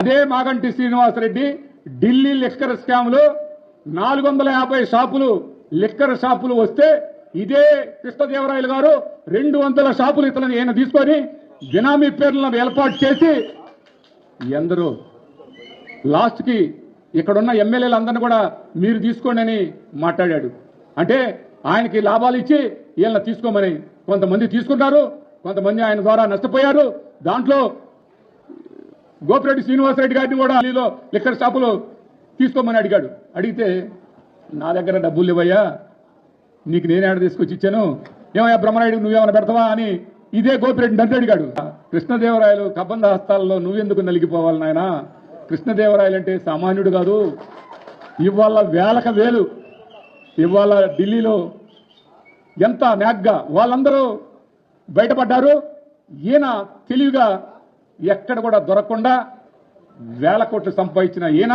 అదే మాగంటి శ్రీనివాసరెడ్డి ఢిల్లీ లిక్కర్ స్కామ్లో 450 షాపులు లిక్కర్ షాపులు వస్తే ఇదే కృష్ణదేవరాయలు గారు 200 షాపులు ఇతను ఈయన తీసుకొని బినామీ పేర్లను ఏర్పాటు చేసి ఎందరో లాస్ట్కి ఇక్కడున్న ఎమ్మెల్యేలందరినీ కూడా మీరు తీసుకోండి అని మాట్లాడాడు. అంటే ఆయనకి లాభాలు ఇచ్చి వీళ్ళని తీసుకోమని కొంతమంది తీసుకున్నారు, కొంతమంది ఆయన ద్వారా నష్టపోయారు. దాంట్లో గోపిరెడ్డి శ్రీనివాసరెడ్డి గారిని కూడా ఢిల్లీలో లిక్కర్ షాపులు తీసుకోమని అడిగాడు. అడిగితే నా దగ్గర డబ్బులు లేవయ్యా, నీకు నేనేడ తీసుకొచ్చి ఇచ్చాను, ఏమయ్యా బ్రహ్మనాయుడు నువ్వేమైనా పెడతావా అని ఇదే గోపిరెడ్డి నన్ను అడిగాడు. కృష్ణదేవరాయలు కబంధ హస్తాల్లో నువ్వెందుకు నలిగిపోవాలి నాయన? కృష్ణదేవరాయలు అంటే సామాన్యుడు కాదు. ఇవాళ వేలకు వేలు ఇవాళ ఢిల్లీలో ఎంత నాగ్గా వాళ్ళందరూ బయటపడ్డారు. ఈయన తెలివిగా ఎక్కడ కూడా దొరకకుండా వేల కోట్లు సంపాదించిన ఈయన